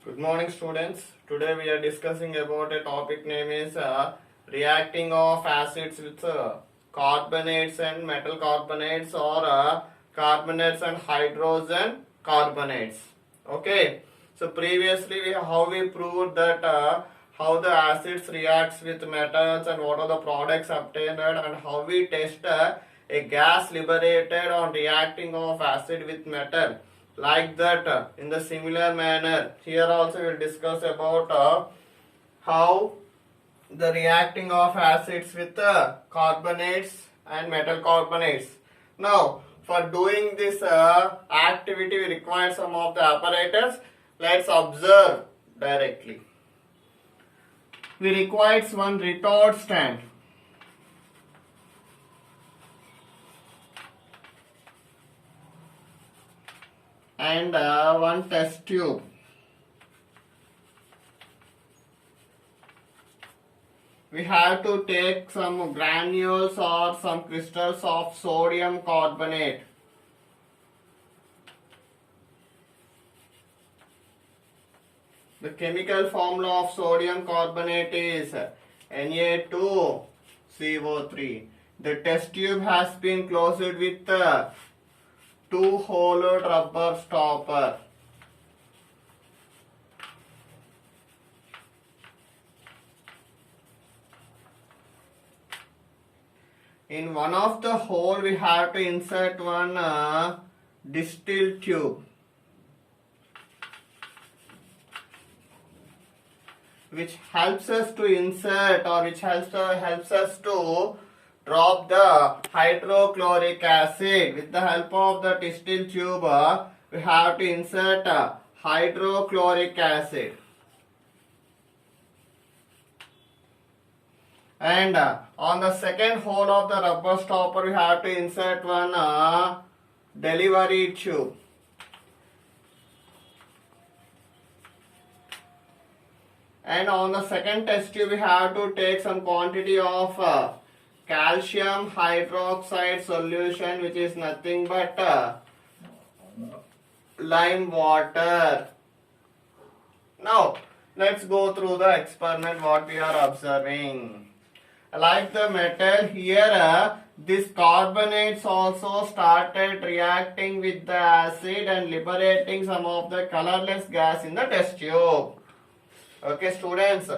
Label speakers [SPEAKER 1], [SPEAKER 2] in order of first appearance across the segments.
[SPEAKER 1] Good morning, students. Today we are discussing about a topic name is reacting of acids with carbonates and metal carbonates or carbonates and hydrogen carbonates. Okay. So previously how we proved that how the acids reacts with metals and what are the products obtained and how we test a gas liberated on reacting of acid with metal like that in the similar manner here also we will discuss about how the reacting of acids with carbonates and metal carbonates. Now for doing this activity we require some of the apparatus. Let's observe directly. We require one retort stand and one test tube. We have to take some granules or some crystals of sodium carbonate. The chemical formula of sodium carbonate is Na2CO3. The test tube has been closed with two-hollowed rubber stopper. In one of the hole we have to insert one distill tube, which helps us to insert or which helps us to drop the hydrochloric acid. With the help of the distill tube we have to insert hydrochloric acid. And on the second hole of the rubber stopper we have to insert one delivery tube. And on the second test tube we have to take some quantity of calcium hydroxide solution, which is nothing but lime water. Now let's go through the experiment what we are observing. Like the metal here, these carbonates also started reacting with the acid and liberating some of the colorless gas in the test tube. Okay, students.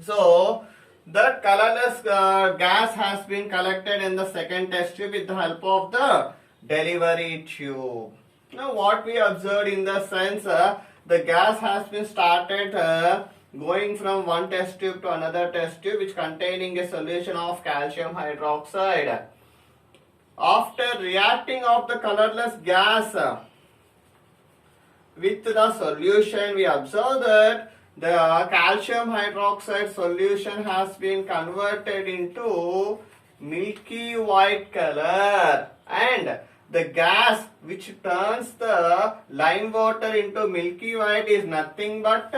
[SPEAKER 1] So that colorless gas has been collected in the second test tube with the help of the delivery tube. Now what we observed in the sense, the gas has been started going from one test tube to another test tube which containing a solution of calcium hydroxide. After reacting of the colorless gas with the solution, we observe that the calcium hydroxide solution has been converted into milky white color, and the gas which turns the lime water into milky white is nothing but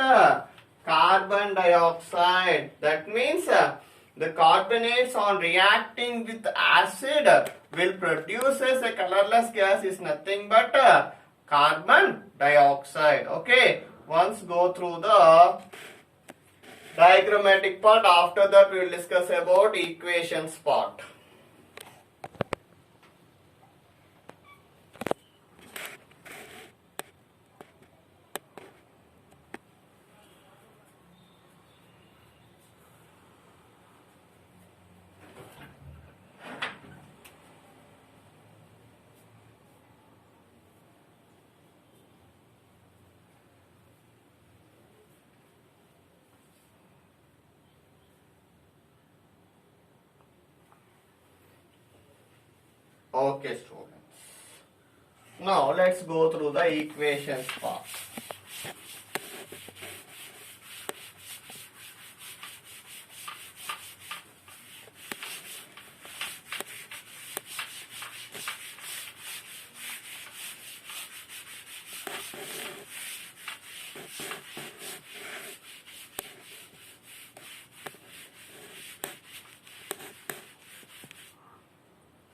[SPEAKER 1] carbon dioxide. That means the carbonates on reacting with acid will produce as a colorless gas is nothing but carbon dioxide. Okay, once go through the diagrammatic part. After that we will discuss about equations part. Okay, students. Now let's go through the equations part.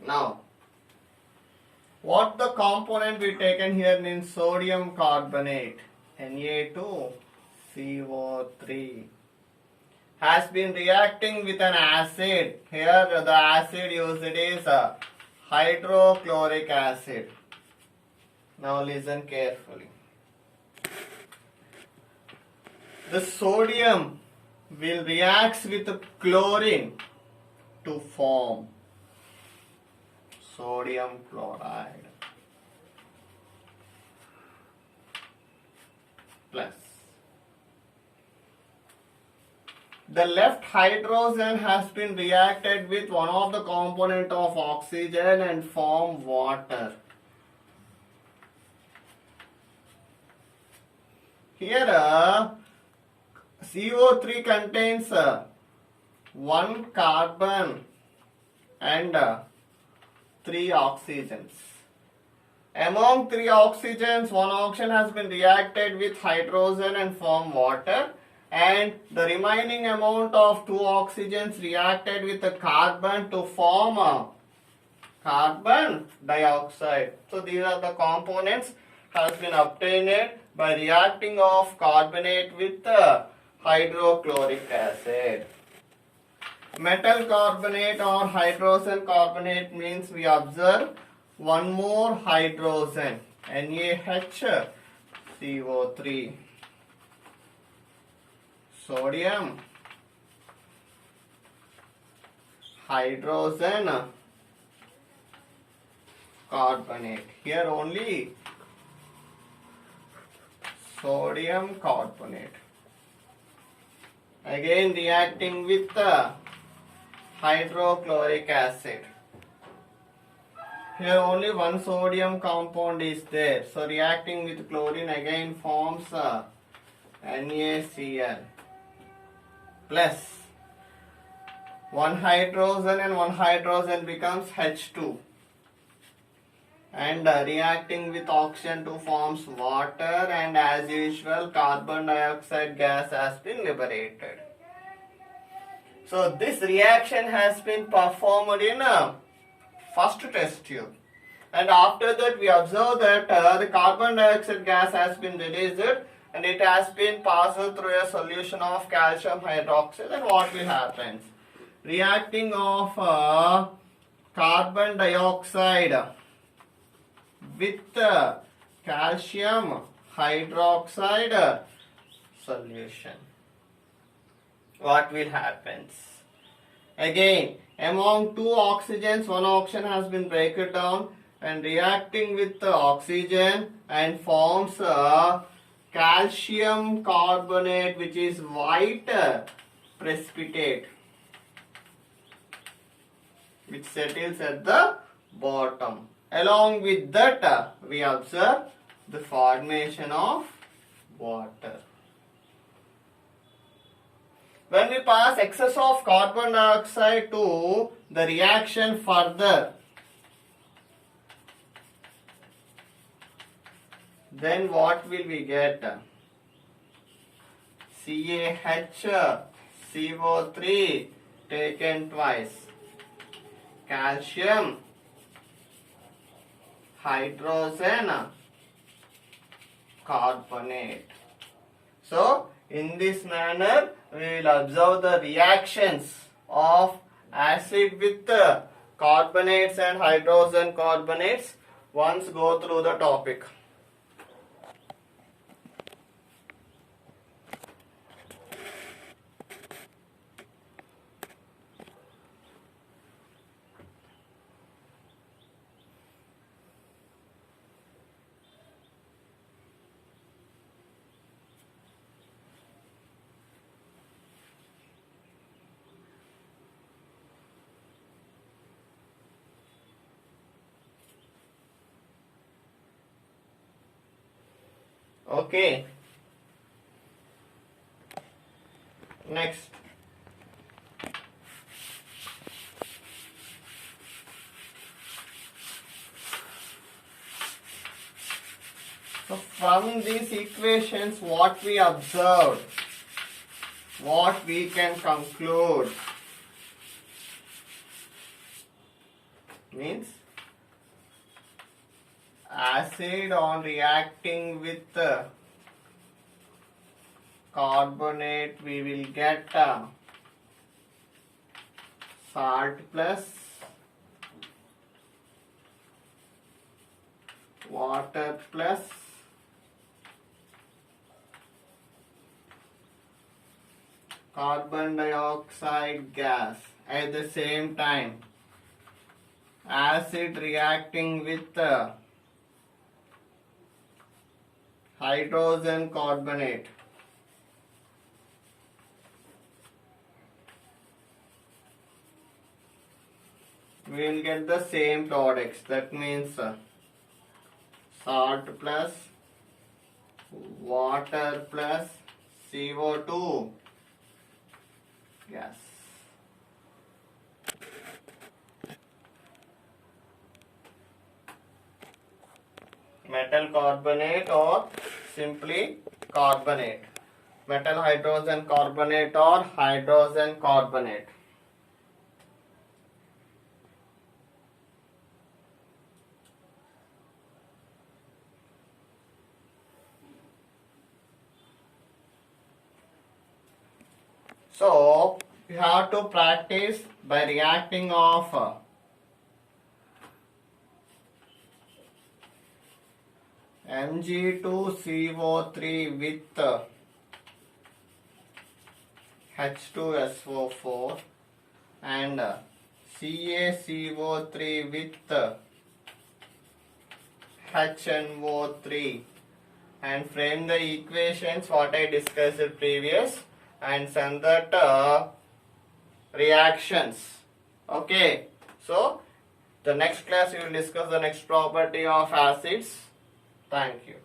[SPEAKER 1] Now what the component we taken here means sodium carbonate, Na2CO3 has been reacting with an acid. Here the acid used is hydrochloric acid. Now listen carefully. The sodium will react with chlorine to form sodium chloride plus. The left hydrogen has been reacted with one of the component of oxygen and form water. Here CO3 contains one carbon and three oxygens. Among three oxygens, one oxygen has been reacted with hydrogen and formed water, and the remaining amount of two oxygens reacted with the carbon to form carbon dioxide. So these are the components has been obtained by reacting of carbonate with hydrochloric acid. Metal carbonate or hydrogen carbonate means we observe one more hydrogen, NaHCO3, sodium, hydrogen carbonate. Here only sodium carbonate. Again reacting with hydrochloric acid. Here only one sodium compound is there. So reacting with chlorine again forms NaCl plus one hydrogen and one hydrogen becomes H2. And reacting with oxygen to forms water, and as usual carbon dioxide gas has been liberated. So this reaction has been performed in a first test tube, and after that we observe that the carbon dioxide gas has been released and it has been passed through a solution of calcium hydroxide. And what will happen? Reacting of carbon dioxide with calcium hydroxide solution. What will happen? Again, among two oxygens, one oxygen has been broken down and reacting with the oxygen and forms calcium carbonate, which is white precipitate, which settles at the bottom. Along with that, we observe the formation of water. When we pass excess of carbon dioxide to the reaction further, then what will we get? CaHCO3 taken twice, calcium, hydrogen carbonate. So in this manner we will observe the reactions of acid with carbonates and hydrogen carbonates once go through the topic. Okay. Next. So from these equations, what we observed, what we can conclude means acid on reacting with carbonate, we will get salt plus water plus carbon dioxide gas. At the same time, acid reacting with hydrogen carbonate. We will get the same products. That means salt plus water plus CO2 gas. Metal carbonate or simply carbonate. Metal hydrogen carbonate or hydrogen carbonate. So you have to practice by reacting of Mg2CO3 with H2SO4 and CaCO3 with HNO3 and frame the equations what I discussed previous and send that reactions. Okay, so the next class we will discuss the next property of acids. Thank you.